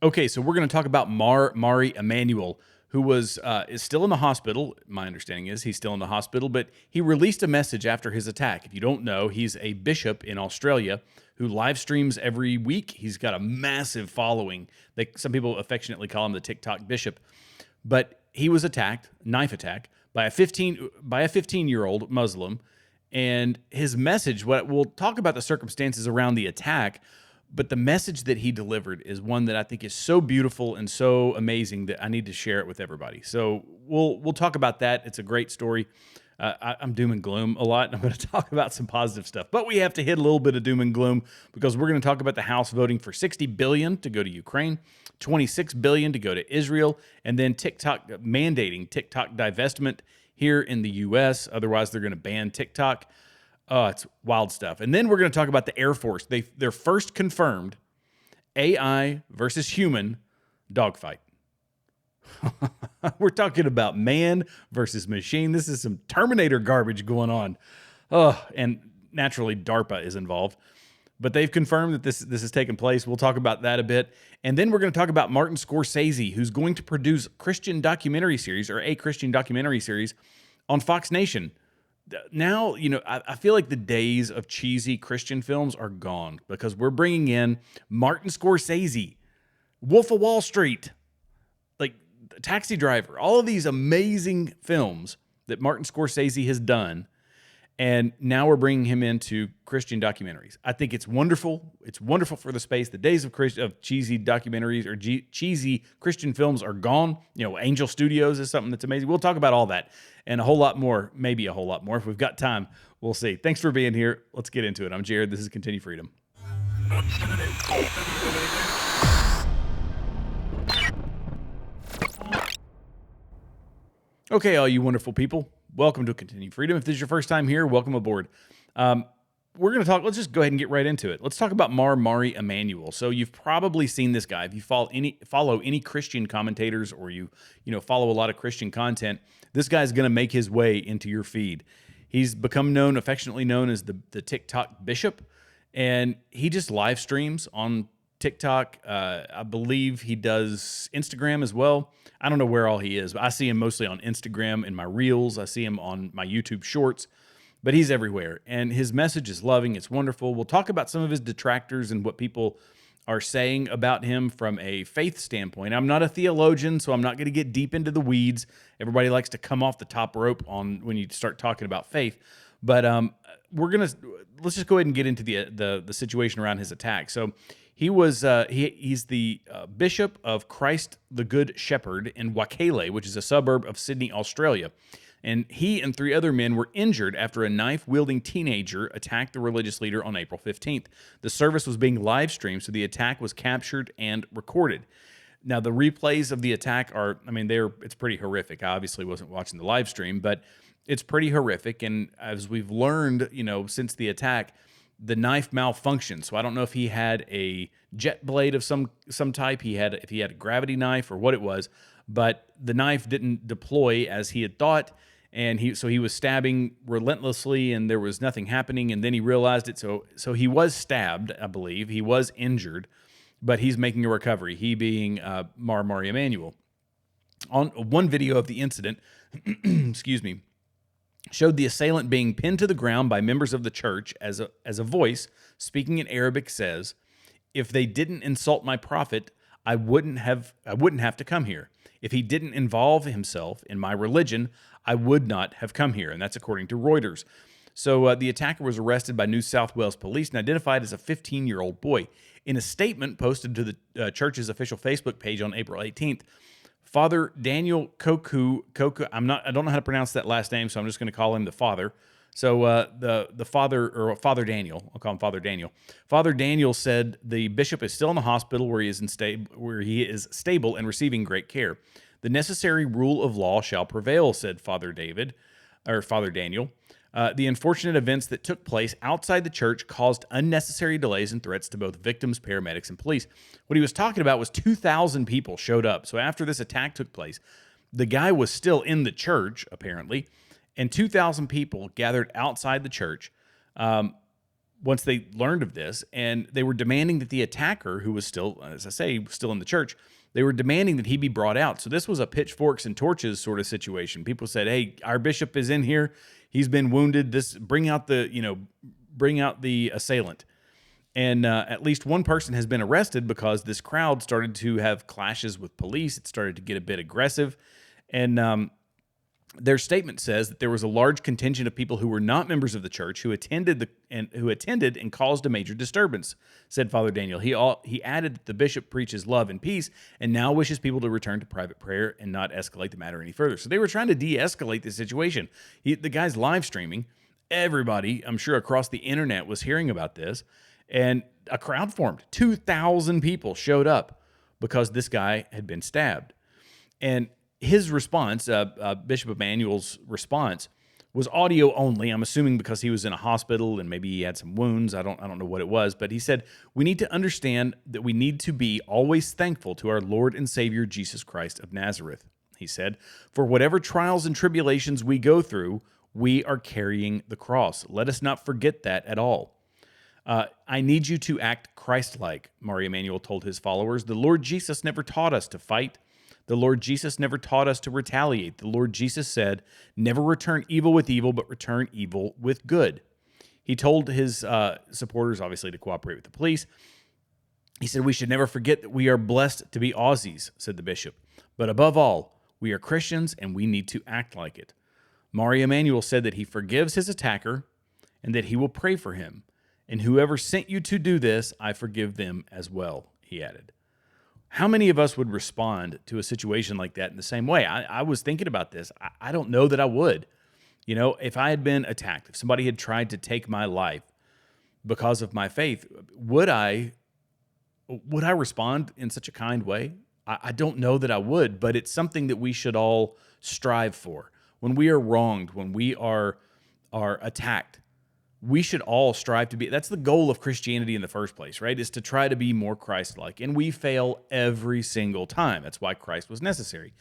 Okay, so we're going to talk about Mari Emmanuel, who is still in the hospital. My understanding is he's still in the hospital, but he released a message after his attack. If you don't know, he's a bishop in Australia who live streams every week. He's got a massive following. Some people affectionately call him the TikTok bishop, but he was attacked, knife attack, by a 15-year-old Muslim, and his message. What we'll talk about the circumstances around the attack, but the message that he delivered is one that I think is so beautiful and so amazing that I need to share it with everybody. So we'll talk about that. It's a great story. I'm doom and gloom a lot, and I'm going to talk about some positive stuff. But we have to hit a little bit of doom and gloom because we're going to talk about the House voting for $60 billion to go to Ukraine, $26 billion to go to Israel, and then TikTok mandating TikTok divestment here in the U.S. Otherwise, they're going to ban TikTok. Oh, it's wild stuff. And then we're going to talk about the Air Force. Their first confirmed AI versus human dogfight. We're talking about man versus machine. This is some Terminator garbage going on. Oh, and naturally, DARPA is involved. But they've confirmed that this has taken place. We'll talk about that a bit. And then we're going to talk about Martin Scorsese, who's going to produce a Christian documentary series on Fox Nation. Now, I feel like the days of cheesy Christian films are gone because we're bringing in Martin Scorsese, Wolf of Wall Street, like Taxi Driver, all of these amazing films that Martin Scorsese has done. And now we're bringing him into Christian documentaries. I think it's wonderful. It's wonderful for the space. The days of cheesy documentaries or cheesy Christian films are gone. Angel Studios is something that's amazing. We'll talk about all that and a whole lot more, maybe a whole lot more. If we've got time, we'll see. Thanks for being here. Let's get into it. I'm Jared. This is Continue Freedom. Okay, all you wonderful people. Welcome to Continue Freedom. If this is your first time here, welcome aboard. We're going to talk. Let's just go ahead and get right into it. Let's talk about Mari Emmanuel. So you've probably seen this guy. If you follow any Christian commentators or you follow a lot of Christian content, this guy's going to make his way into your feed. He's become affectionately known as the TikTok bishop, and he just live streams on TikTok. I believe he does Instagram as well. I don't know where all he is, but I see him mostly on Instagram in my Reels. I see him on my YouTube Shorts, but he's everywhere. And his message is loving. It's wonderful. We'll talk about some of his detractors and what people are saying about him from a faith standpoint. I'm not a theologian, so I'm not going to get deep into the weeds. Everybody likes to come off the top rope when you start talking about faith. But let's just go ahead and get into the situation around his attack. So he's the bishop of Christ the Good Shepherd in Wakele, which is a suburb of Sydney, Australia. And he and 3 other men were injured after a knife-wielding teenager attacked the religious leader on April 15th. The service was being live-streamed, so the attack was captured and recorded. Now, the replays of the attack it's pretty horrific. I obviously wasn't watching the live stream, but it's pretty horrific. And as we've learned, since the attack, the knife malfunctioned. So I don't know if he had a jet blade of some type, if he had a gravity knife or what it was, but the knife didn't deploy as he had thought. And he was stabbing relentlessly and there was nothing happening. And then he realized it. So he was stabbed, I believe. He was injured, but he's making a recovery. He being Mari Emmanuel. On one video of the incident, excuse me, showed the assailant being pinned to the ground by members of the church as a voice speaking in Arabic says, "If they didn't insult my prophet, I wouldn't have to come here. If he didn't involve himself in my religion, I would not have come here." And that's according to Reuters. So the attacker was arrested by New South Wales police and identified as a 15-year-old boy. In a statement posted to the church's official Facebook page on April 18th, Father Daniel Koku, I don't know how to pronounce that last name, so I'm just going to call him the father. So the father, or Father Daniel, I'll call him Father Daniel. Father Daniel said the bishop is still in the hospital where he is stable and receiving great care. The necessary rule of law shall prevail, said Father Daniel. The unfortunate events that took place outside the church caused unnecessary delays and threats to both victims, paramedics, and police. What he was talking about was 2,000 people showed up. So after this attack took place, the guy was still in the church, apparently, and 2,000 people gathered outside the church. once they learned of this, and they were demanding that the attacker, who was still, as I say, still in the church, they were demanding that he be brought out. So this was a pitchforks and torches sort of situation. People said, "Hey, our bishop is in here. He's been wounded. Bring out the assailant." And at least one person has been arrested because this crowd started to have clashes with police. It started to get a bit aggressive, and their statement says that there was a large contingent of people who were not members of the church who attended and caused a major disturbance, said Father Daniel. He added that the bishop preaches love and peace and now wishes people to return to private prayer and not escalate the matter any further. So they were trying to de-escalate the situation. The guy's live streaming. Everybody, I'm sure, across the internet was hearing about this, and a crowd formed. 2,000 people showed up because this guy had been stabbed. And his response, Bishop Emmanuel's response, was audio only. I'm assuming because he was in a hospital and maybe he had some wounds. I don't know what it was, but he said, "We need to understand that we need to be always thankful to our Lord and Savior Jesus Christ of Nazareth." He said, "For whatever trials and tribulations we go through, we are carrying the cross. Let us not forget that at all. I need you to act Christ-like," Mari Emmanuel told his followers. "The Lord Jesus never taught us to fight. The Lord Jesus never taught us to retaliate. The Lord Jesus said, 'Never return evil with evil, but return evil with good.'" He told his supporters, obviously, to cooperate with the police. He said, "We should never forget that we are blessed to be Aussies," said the bishop. "But above all, we are Christians and we need to act like it." Mari Emmanuel said that he forgives his attacker and that he will pray for him. "And whoever sent you to do this, I forgive them as well," he added. How many of us would respond to a situation like that in the same way? I was thinking about this. I don't know that I would. If I had been attacked, if somebody had tried to take my life because of my faith, would I respond in such a kind way? I don't know that I would, but it's something that we should all strive for. When we are wronged, when we are attacked, we should all strive to be. That's the goal of Christianity in the first place, right? Is to try to be more Christ-like. And we fail every single time. That's why Christ was necessary.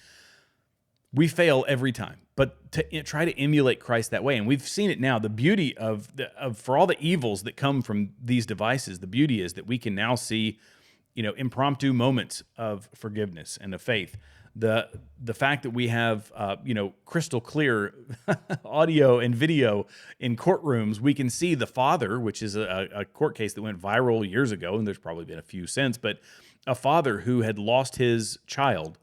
We fail every time, but to try to emulate Christ that way. And we've seen it now. The beauty of for all the evils that come from these devices, the beauty is that we can now see, impromptu moments of forgiveness and of faith. The fact that we have crystal clear audio and video in courtrooms, we can see the father, which is a court case that went viral years ago, and there's probably been a few since, but a father who had lost his child,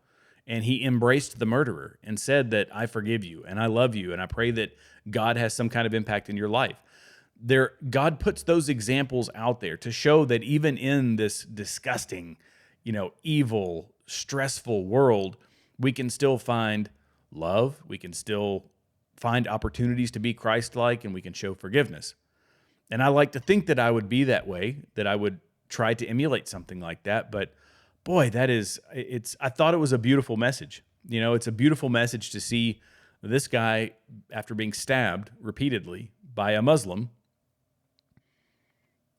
and he embraced the murderer and said that, "I forgive you and I love you and I pray that God has some kind of impact in your life." God puts those examples out there to show that even in this disgusting, evil, stressful world, we can still find love. We can still find opportunities to be Christ-like, and we can show forgiveness. And I like to think that I would be that way, that I would try to emulate something like that. But boy, I thought it was a beautiful message. It's a beautiful message to see this guy, after being stabbed repeatedly by a Muslim,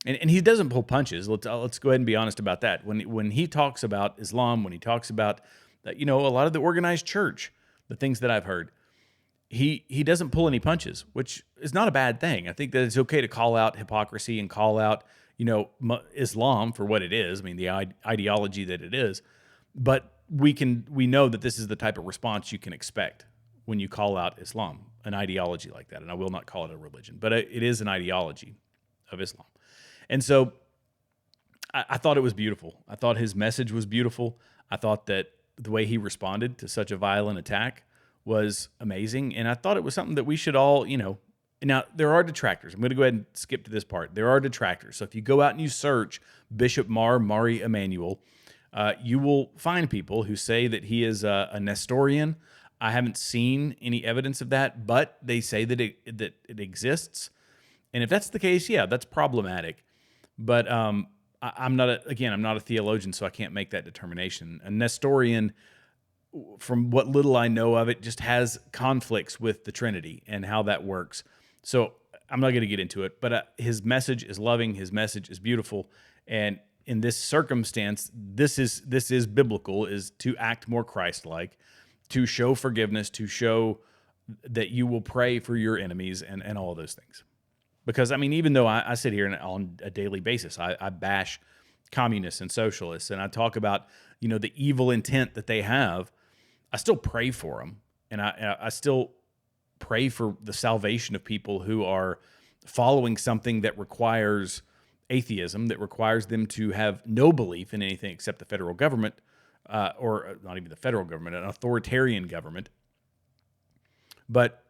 and he doesn't pull punches. Let's go ahead and be honest about that. When he talks about Islam, when he talks about a lot of the organized church, the things that I've heard, he doesn't pull any punches, which is not a bad thing. I think that it's okay to call out hypocrisy and call out Islam for what it is. I mean, the ideology that it is, but we know that this is the type of response you can expect when you call out Islam, an ideology like that. And I will not call it a religion, but it is an ideology of Islam. And so I thought it was beautiful. I thought his message was beautiful. I thought that the way he responded to such a violent attack was amazing. And I thought it was something that we should all, now there are detractors. I'm going to go ahead and skip to this part. There are detractors. So if you go out and you search Bishop Mari Emmanuel, you will find people who say that he is a Nestorian. I haven't seen any evidence of that, but they say that it exists. And if that's the case, yeah, that's problematic. But I'm not a theologian, so I can't make that determination. A Nestorian, from what little I know of it, just has conflicts with the Trinity and how that works. So I'm not going to get into it, but his message is loving. His message is beautiful. And in this circumstance, this is biblical, is to act more Christ-like, to show forgiveness, to show that you will pray for your enemies and all of those things. Because, I mean, even though I sit here and on a daily basis, I bash communists and socialists, and I talk about, the evil intent that they have, I still pray for them. And I still pray for the salvation of people who are following something that requires atheism, that requires them to have no belief in anything except the federal government, or not even the federal government, an authoritarian government. But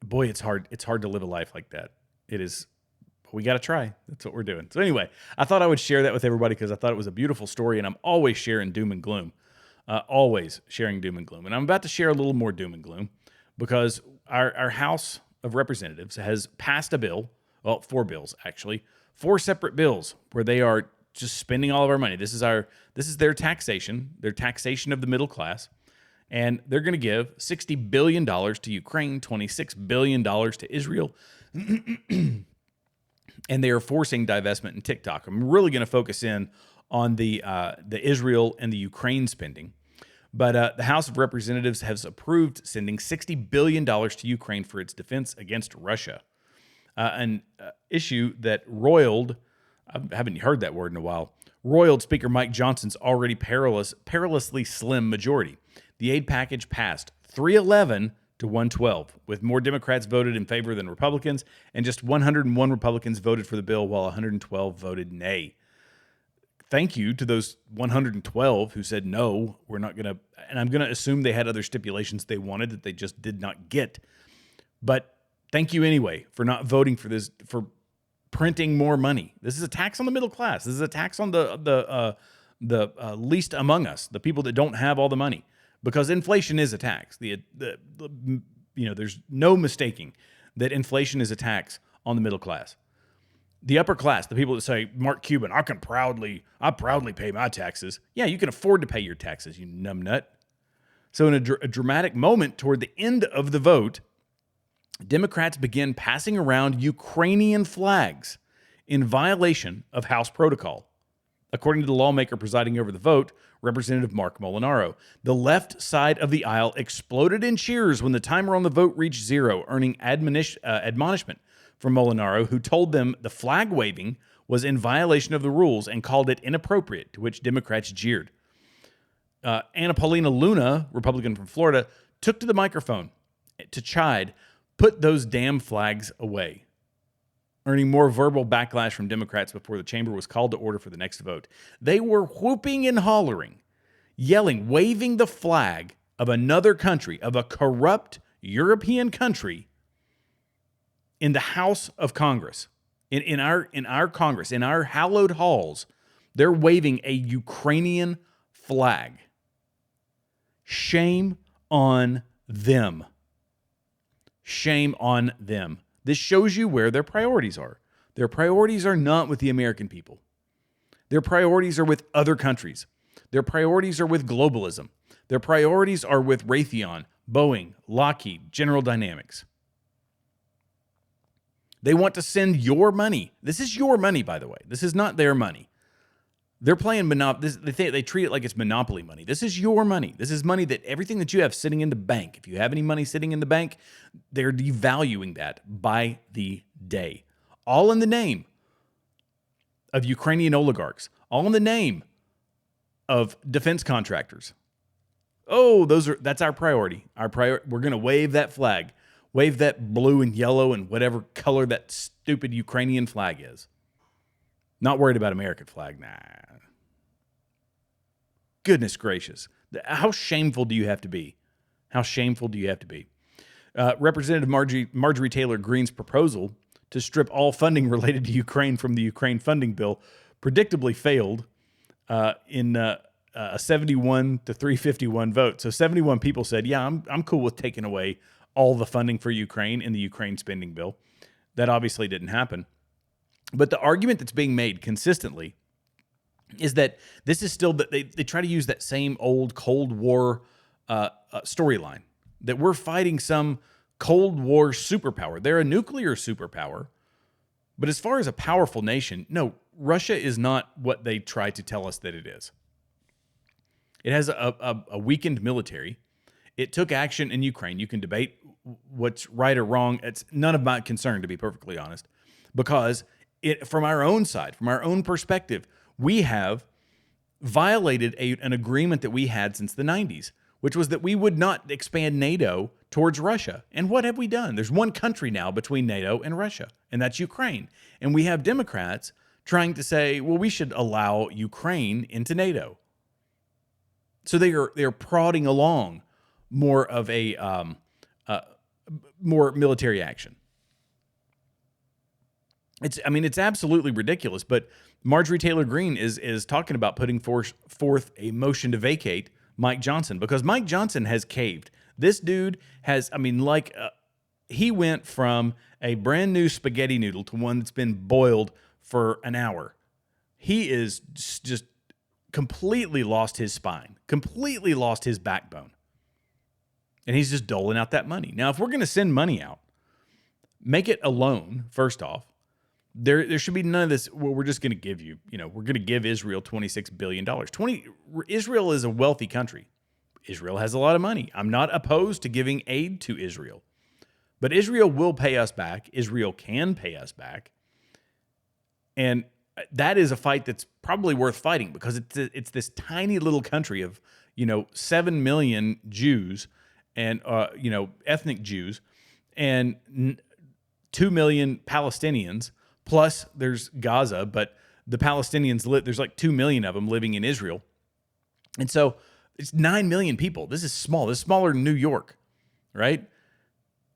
boy, it's hard. It's hard to live a life like that. It is. We got to try. That's what we're doing. So anyway, I thought I would share that with everybody because I thought it was a beautiful story, and I'm always sharing doom and gloom. Always sharing doom and gloom. And I'm about to share a little more doom and gloom because our House of Representatives has passed a bill, well, 4 bills actually, 4 separate bills where they are just spending all of our money. This is their taxation of the middle class. And they're going to give $60 billion to Ukraine, $26 billion to Israel, and they are forcing divestment in TikTok. I'm really going to focus in on the Israel and the Ukraine spending. But the House of Representatives has approved sending $60 billion to Ukraine for its defense against Russia, an issue that roiled, I haven't heard that word in a while, roiled Speaker Mike Johnson's already perilously slim majority. The aid package passed 311 to 112, with more Democrats voted in favor than Republicans, and just 101 Republicans voted for the bill, while 112 voted nay. Thank you to those 112 who said, no, we're not going to, and I'm going to assume they had other stipulations they wanted that they just did not get. But thank you anyway for not voting for this, for printing more money. This is a tax on the middle class. This is a tax on the least among us, the people that don't have all the money, because inflation is a tax. There's no mistaking that inflation is a tax on the middle class. The upper class, the people that say, Mark Cuban, I proudly pay my taxes. Yeah, you can afford to pay your taxes, you numbnut. So in a dramatic moment toward the end of the vote, Democrats began passing around Ukrainian flags in violation of House protocol. According to the lawmaker presiding over the vote, Representative Mark Molinaro, the left side of the aisle exploded in cheers when the timer on the vote reached 0, earning admonishment from Molinaro, who told them the flag waving was in violation of the rules and called it inappropriate, to which Democrats jeered. Anna Paulina Luna, Republican from Florida, took to the microphone to chide, "Put those damn flags away," earning more verbal backlash from Democrats before the chamber was called to order for the next vote. They were whooping and hollering, yelling, waving the flag of another country, of a corrupt European country, in the House of Congress, in our Congress, in our hallowed halls. They're waving a Ukrainian flag. Shame on them. Shame on them. This shows you where their priorities are. Their priorities are not with the American people. Their priorities are with other countries. Their priorities are with globalism. Their priorities are with Raytheon, Boeing, Lockheed, General Dynamics. They want to send your money. This is your money, by the way. This is not their money. They're playing they treat it like it's monopoly money. This is your money. This is money that everything that you have sitting in the bank. If you have any money sitting in the bank, they're devaluing that by the day. All in the name of Ukrainian oligarchs. All in the name of defense contractors. Oh, that's our priority. We're going to wave that flag. Wave that blue and yellow and whatever color that stupid Ukrainian flag is. Not worried about American flag. Nah. Goodness gracious. How shameful do you have to be? How shameful do you have to be? Representative Marjorie Taylor Greene's proposal to strip all funding related to Ukraine from the Ukraine funding bill predictably failed in a 71 to 351 vote. So 71 people said, yeah, I'm cool with taking away all the funding for Ukraine in the Ukraine spending bill. That obviously didn't happen. But the argument that's being made consistently is that this is still that they try to use that same old Cold War storyline, that we're fighting some Cold War superpower. They're a nuclear superpower. But as far as a powerful nation, no, Russia is not what they try to tell us that it is. It has a weakened military. It took action in Ukraine. You can debate what's right or wrong. It's none of my concern, to be perfectly honest. because from our own side, from our own perspective, we have violated an agreement that we had since the 90s, which was that we would not expand NATO towards Russia. And what have we done? There's one country now between NATO and Russia, and that's Ukraine. And we have Democrats trying to say, well, we should allow Ukraine into NATO. So they're prodding along more of a more military action. It's absolutely ridiculous. But Marjorie Taylor Greene is talking about putting forth a motion to vacate Mike Johnson, because Mike Johnson has caved. This dude has, he went from a brand new spaghetti noodle to one that's been boiled for an hour. He is just completely lost his spine, completely lost his backbone. And he's just doling out that money. Now, if we're going to send money out, make it a loan, first off. There should be none of this, well, we're just going to give you, we're going to give Israel $26 billion. Israel is a wealthy country. Israel has a lot of money. I'm not opposed to giving aid to Israel. But Israel will pay us back. Israel can pay us back. And that is a fight that's probably worth fighting, because it's this tiny little country of, 7 million Jews and, ethnic Jews, and 2 million Palestinians. Plus, there's Gaza, but the Palestinians there's like 2 million of them living in Israel. And so it's 9 million people. This is small. This is smaller than New York, right?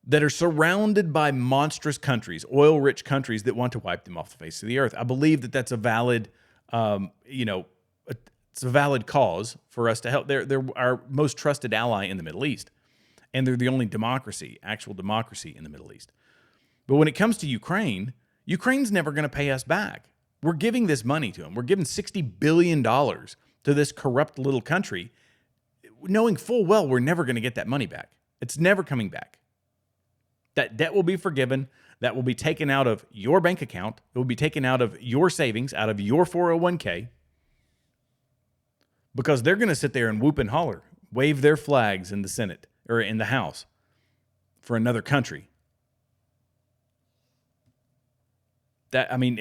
That are surrounded by monstrous countries, oil-rich countries that want to wipe them off the face of the earth. I believe that that's a valid, it's a valid cause for us to help. They're our most trusted ally in the Middle East. And they're the only actual democracy in the Middle East. But when it comes to Ukraine's never going to pay us back. We're giving this money to them. We're giving $60 billion to this corrupt little country, knowing full well we're never going to get that money back. It's never coming back. That debt will be forgiven. That will be taken out of your bank account. It will be taken out of your savings, out of your 401k, because they're going to sit there and whoop and holler, wave their flags in the Senate or in the House for another country. When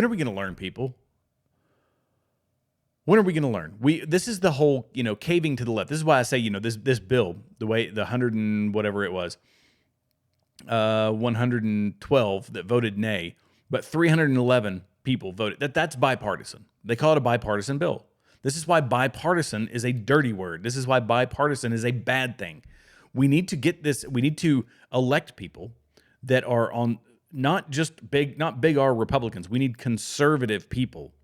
are we going to learn, people? When are we going to learn? This is the whole, caving to the left. This is why I say, this bill, the 100 and whatever it was, 112 that voted nay, but 311 people voted. That's bipartisan. They call it a bipartisan bill. This is why bipartisan is a dirty word. This is why bipartisan is a bad thing. We need to get this. We need to elect people that are on not big R Republicans. We need conservative people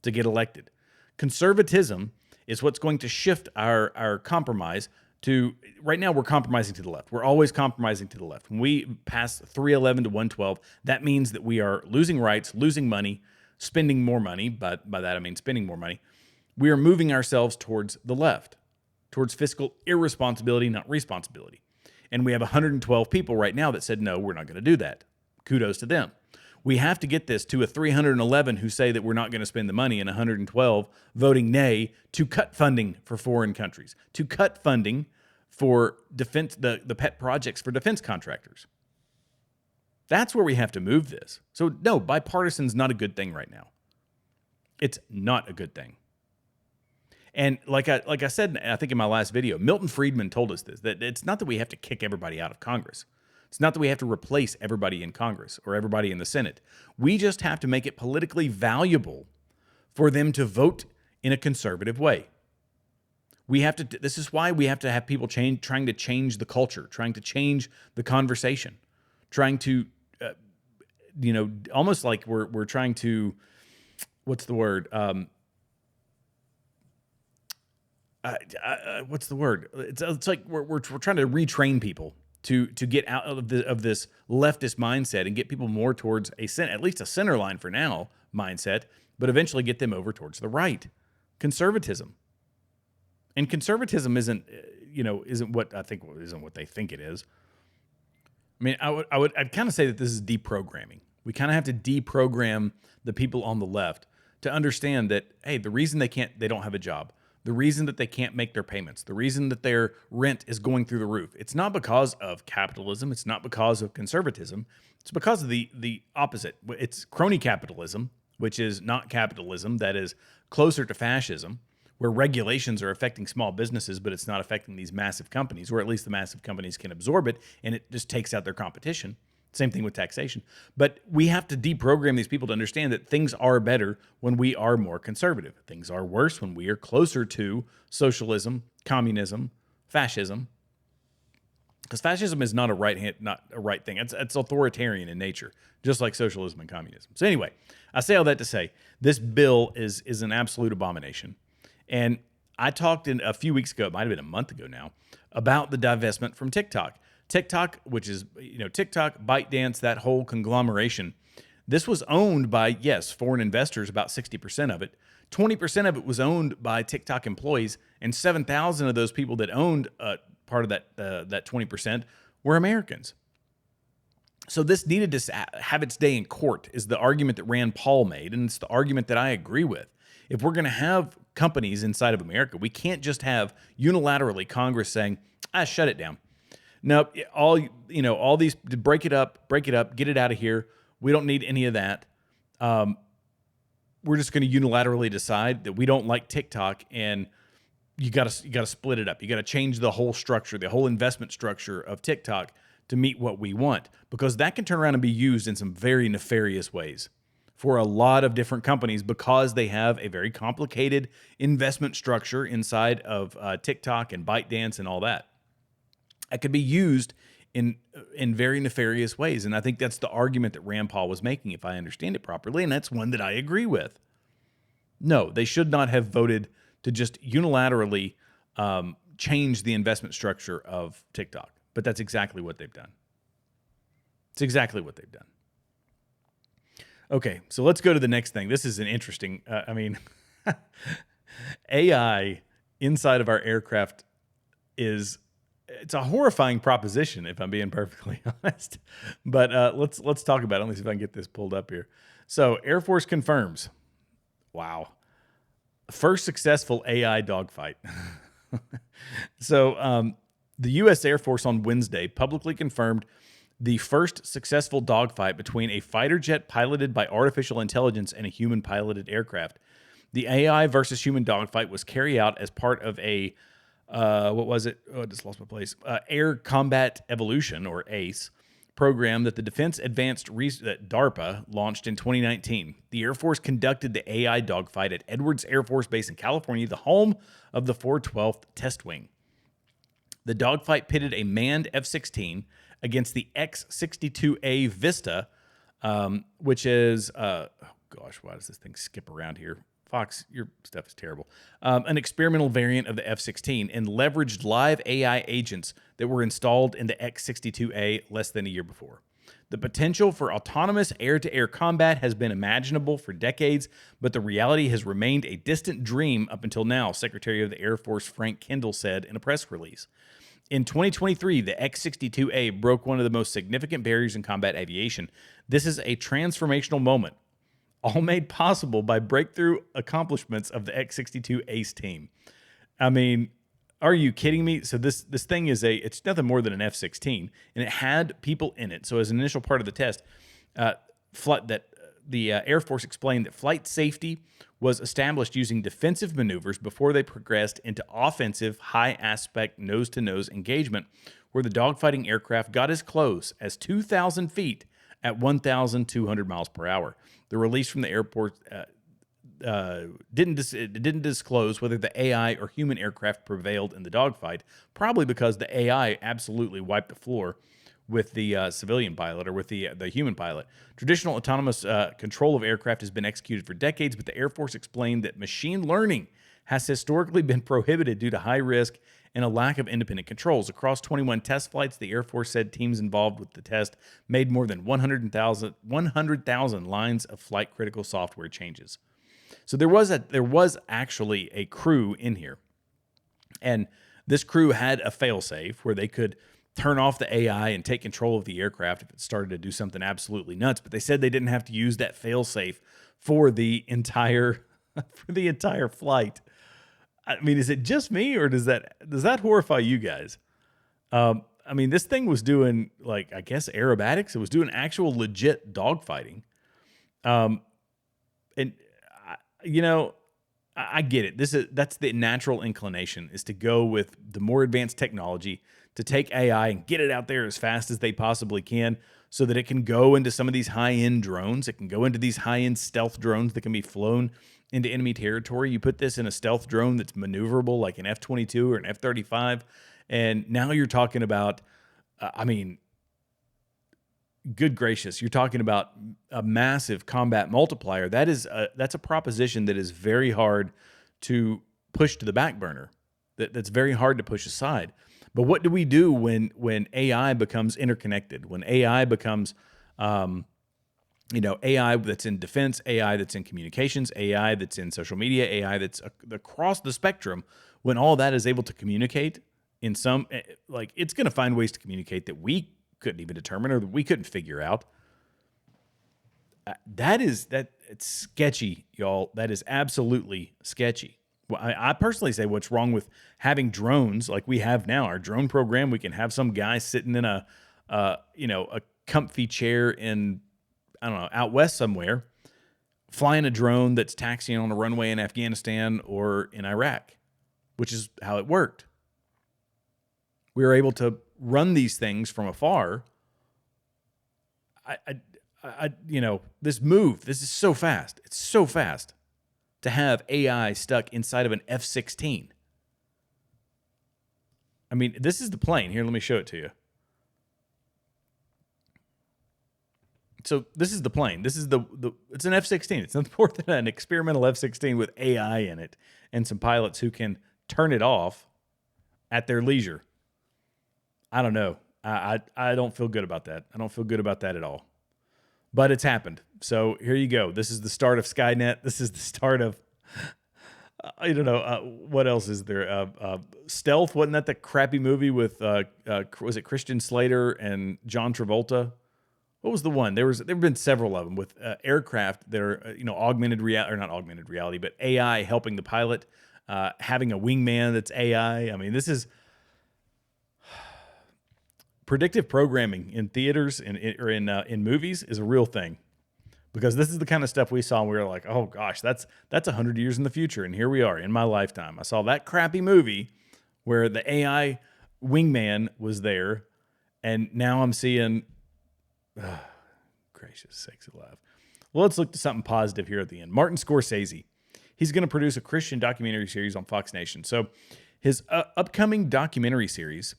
to get elected. Conservatism is what's going to shift our compromise to, right now we're compromising to the left. We're always compromising to the left. When we pass 311 to 112, that means that we are losing rights, losing money, spending more money. But by that, I mean spending more money. We are moving ourselves towards the left, towards fiscal irresponsibility, not responsibility. And we have 112 people right now that said, no, we're not going to do that. Kudos to them. We have to get this to a 311 who say that we're not going to spend the money, and 112 voting nay to cut funding for foreign countries, to cut funding for defense, the pet projects for defense contractors. That's where we have to move this. So no, bipartisan's not a good thing right now. It's not a good thing. And like I said, I think in my last video, Milton Friedman told us this, that it's not that we have to kick everybody out of Congress. It's not that we have to replace everybody in Congress or everybody in the Senate. We just have to make it politically valuable for them to vote in a conservative way. This is why we have to have people trying to change the culture, trying to change the conversation, trying to, almost like we're trying to, what's the word? What's the word? It's like we're trying to retrain people to get out of this leftist mindset and get people more towards at least a center line for now mindset, but eventually get them over towards the right. Conservatism. And conservatism isn't what they think it is. I mean, I'd kind of say that this is deprogramming. We kind of have to deprogram the people on the left to understand that, hey, the reason they don't have a job, the reason that they can't make their payments, the reason that their rent is going through the roof. It's not because of capitalism. It's not because of conservatism. It's because of the opposite. It's crony capitalism, which is not capitalism, that is closer to fascism, where regulations are affecting small businesses, but it's not affecting these massive companies, or at least the massive companies can absorb it, and it just takes out their competition. Same thing with taxation. But we have to deprogram these people to understand that things are better when we are more conservative. Things are worse when we are closer to socialism, communism, fascism. Because fascism is not a right thing. It's authoritarian in nature, just like socialism and communism. So anyway, I say all that to say this bill is an absolute abomination. And I talked in a few weeks ago, it might have been a month ago now, about the divestment from TikTok. TikTok, which is, TikTok, ByteDance, that whole conglomeration, this was owned by, yes, foreign investors, about 60% of it. 20% of it was owned by TikTok employees, and 7,000 of those people that owned part of that 20% were Americans. So this needed to have its day in court, is the argument that Rand Paul made, and it's the argument that I agree with. If we're going to have companies inside of America, we can't just have unilaterally Congress saying, shut it down. No, all these, break it up, get it out of here. We don't need any of that. We're just going to unilaterally decide that we don't like TikTok, and you got to split it up. You got to change the whole structure, the whole investment structure of TikTok to meet what we want, because that can turn around and be used in some very nefarious ways for a lot of different companies, because they have a very complicated investment structure inside of TikTok and ByteDance and all that. That could be used in very nefarious ways. And I think that's the argument that Rand Paul was making, if I understand it properly, and that's one that I agree with. No, they should not have voted to just unilaterally change the investment structure of TikTok. But that's exactly what they've done. It's exactly what they've done. Okay, so let's go to the next thing. This is an interesting, AI inside of our aircraft it's a horrifying proposition, if I'm being perfectly honest. But let's talk about it. Let me see if I can get this pulled up here. So Air Force confirms. Wow. First successful AI dogfight. So the U.S. Air Force on Wednesday publicly confirmed the first successful dogfight between a fighter jet piloted by artificial intelligence and a human piloted aircraft. The AI versus human dogfight was carried out as part of a what was it? Oh, I just lost my place. Air Combat Evolution, or ACE, program that the Defense Advanced that DARPA launched in 2019. The Air Force conducted the AI dogfight at Edwards Air Force Base in California, the home of the 412th Test Wing. The dogfight pitted a manned F-16 against the X-62A Vista, which is, why does this thing skip around here? Fox, your stuff is terrible. An experimental variant of the F-16, and leveraged live AI agents that were installed in the X-62A less than a year before. The potential for autonomous air-to-air combat has been imaginable for decades, but the reality has remained a distant dream up until now, Secretary of the Air Force Frank Kendall said in a press release. In 2023, the X-62A broke one of the most significant barriers in combat aviation. This is a transformational moment, all made possible by breakthrough accomplishments of the X-62 ACE team. I mean, are you kidding me? So this thing it's nothing more than an F-16, and it had people in it. So as an initial part of the test, the Air Force explained that flight safety was established using defensive maneuvers before they progressed into offensive, high-aspect, nose-to-nose engagement, where the dogfighting aircraft got as close as 2,000 feet at 1,200 miles per hour. The release from the airport didn't disclose whether the AI or human aircraft prevailed in the dogfight, probably because the AI absolutely wiped the floor with the civilian pilot, or with the human pilot. Traditional autonomous control of aircraft has been executed for decades, but the Air Force explained that machine learning has historically been prohibited due to high risk and a lack of independent controls. Across 21 test flights, the Air Force said teams involved with the test made more than 100,000 lines of flight-critical software changes. So there was actually a crew in here, and this crew had a failsafe where they could turn off the AI and take control of the aircraft if it started to do something absolutely nuts. But they said they didn't have to use that failsafe for the entire flight. I mean, is it just me, or does that horrify you guys? I mean, this thing was doing, like, I guess aerobatics. It was doing actual legit dog fighting. Um, and you know, I get it. That's the natural inclination, is to go with the more advanced technology, to take AI and get it out there as fast as they possibly can, so that it can go into some of these high-end drones. It can go into these high-end stealth drones that can be flown into enemy territory. You put this in a stealth drone that's maneuverable, like an F-22 or an F-35, and now you're talking about, I mean, good gracious, you're talking about a massive combat multiplier. That's a proposition that is very hard to push to the back burner. That's very hard to push aside. But what do we do when AI becomes interconnected? When AI becomes, AI that's in defense, AI that's in communications, AI that's in social media, AI that's across the spectrum. When all that is able to communicate in some, like, it's going to find ways to communicate that we couldn't even determine, or that we couldn't figure out. It's sketchy, y'all. That is absolutely sketchy. Well, I personally say, what's wrong with having drones like we have now? Our drone program, we can have some guy sitting in a comfy chair in, I don't know, out west somewhere, flying a drone that's taxiing on a runway in Afghanistan or in Iraq, which is how it worked. We were able to run these things from afar. This is so fast. It's so fast to have AI stuck inside of an F-16. I mean, this is the plane. Here, let me show it to you. So this is the plane. This is it's an F-16. It's nothing more than an experimental F-16 with AI in it and some pilots who can turn it off at their leisure. I don't know. I don't feel good about that. I don't feel good about that at all. But it's happened. So here you go. This is the start of Skynet. This is the start of, I don't know, what else is there? Stealth, wasn't that the crappy movie with, was it Christian Slater and John Travolta? What was the one? There've been several of them with aircraft that are, augmented reality, or not augmented reality, but AI helping the pilot, having a wingman that's AI. I mean, this is predictive programming in theaters or in movies is a real thing, because this is the kind of stuff we saw and we were like, oh gosh, that's 100 years in the future, and here we are in my lifetime. I saw that crappy movie where the AI wingman was there, and now I'm seeing, gracious sakes alive. Well, let's look to something positive here at the end. Martin Scorsese, he's going to produce a Christian documentary series on Fox Nation. So his upcoming documentary series,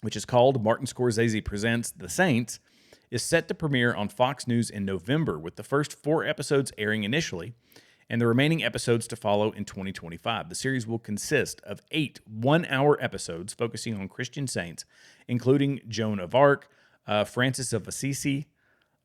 which is called Martin Scorsese Presents The Saints, is set to premiere on Fox News in November, with the first 4 episodes airing initially, and the remaining episodes to follow in 2025. The series will consist of 8 one-hour episodes focusing on Christian saints, including Joan of Arc, Francis of Assisi.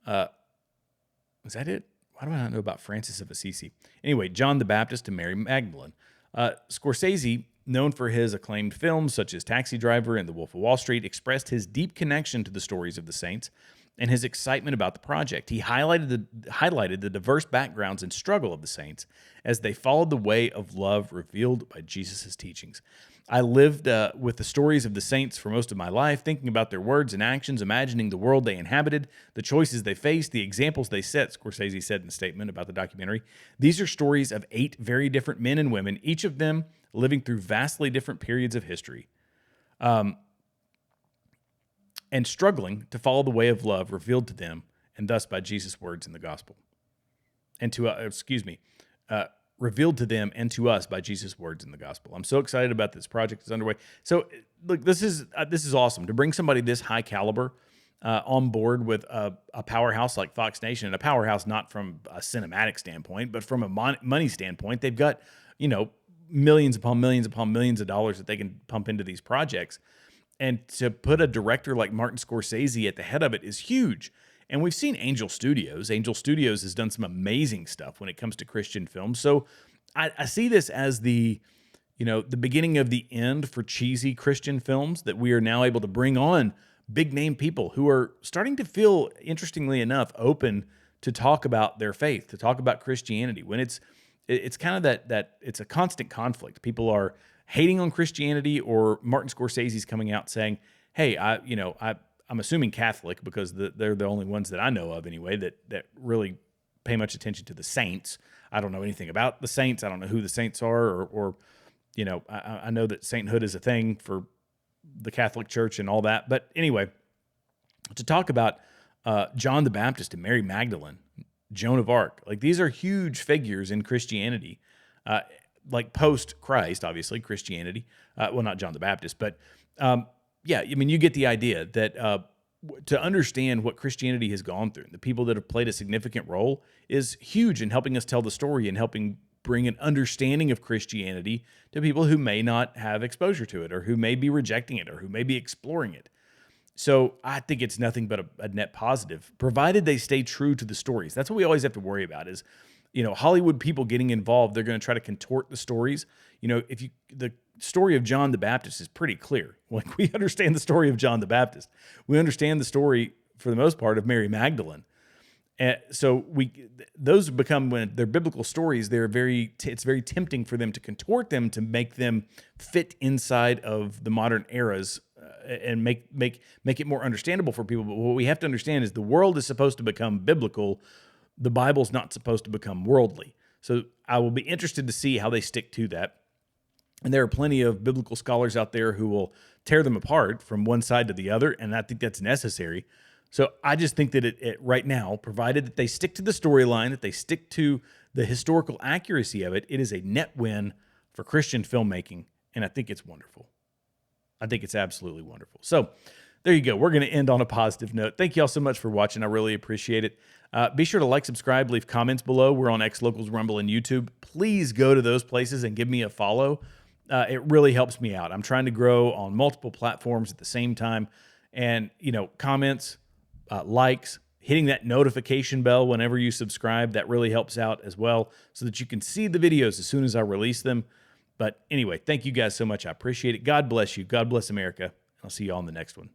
Is that it? Why do I not know about Francis of Assisi? Anyway, John the Baptist and Mary Magdalene. Scorsese, known for his acclaimed films such as Taxi Driver and The Wolf of Wall Street, expressed his deep connection to the stories of the saints and his excitement about the project. He highlighted the diverse backgrounds and struggle of the saints as they followed the way of love revealed by Jesus' teachings. I lived with the stories of the saints for most of my life, thinking about their words and actions, imagining the world they inhabited, the choices they faced, the examples they set, Scorsese said in a statement about the documentary. These are stories of 8 very different men and women, each of them living through vastly different periods of history, and struggling to follow the way of love revealed to them, and thus by Jesus' words in the gospel. And revealed to them and to us by Jesus' words in the gospel. I'm so excited about this project that's underway. So, look, this is awesome to bring somebody this high caliber on board with a powerhouse like Fox Nation, and a powerhouse not from a cinematic standpoint, but from a money standpoint. They've got, millions upon millions upon millions of dollars that they can pump into these projects. And to put a director like Martin Scorsese at the head of it is huge. And we've seen Angel Studios. Angel Studios has done some amazing stuff when it comes to Christian films. So I see this as the beginning of the end for cheesy Christian films, that we are now able to bring on big name people who are starting to feel, interestingly enough, open to talk about their faith, to talk about Christianity. When it's it's kind of that it's a constant conflict. People are hating on Christianity, or Martin Scorsese's coming out saying, "Hey, I'm assuming Catholic because they're the only ones that I know of anyway that really pay much attention to the saints. I don't know anything about the saints. I don't know who the saints are, or I know that sainthood is a thing for the Catholic Church and all that. But anyway, to talk about John the Baptist and Mary Magdalene, Joan of Arc, like these are huge figures in Christianity, like post Christ, obviously Christianity. Well, not John the Baptist, but yeah, I mean, you get the idea that to understand what Christianity has gone through, the people that have played a significant role is huge in helping us tell the story and helping bring an understanding of Christianity to people who may not have exposure to it, or who may be rejecting it, or who may be exploring it. So I think it's nothing but a net positive, provided they stay true to the stories. That's what we always have to worry about is, Hollywood people getting involved, they're going to try to contort the stories. The story of John the Baptist is pretty clear. Like, we understand the story of John the Baptist. We understand the story, for the most part, of Mary Magdalene. And so those become, when they're biblical stories, it's very tempting for them to contort them to make them fit inside of the modern eras and make it more understandable for people. But what we have to understand is the world is supposed to become biblical. The Bible's not supposed to become worldly. So I will be interested to see how they stick to that. And there are plenty of biblical scholars out there who will tear them apart from one side to the other, and I think that's necessary. So I just think that it right now, provided that they stick to the storyline, that they stick to the historical accuracy of it, it is a net win for Christian filmmaking, and I think it's wonderful. I think it's absolutely wonderful. So there you go. We're going to end on a positive note. Thank you all so much for watching. I really appreciate it. Be sure to like, subscribe, leave comments below. We're on X Locals, Rumble, and YouTube. Please go to those places and give me a follow. It really helps me out. I'm trying to grow on multiple platforms at the same time. And, comments, likes, hitting that notification bell whenever you subscribe, that really helps out as well, so that you can see the videos as soon as I release them. But anyway, thank you guys so much. I appreciate it. God bless you. God bless America. I'll see you all in the next one.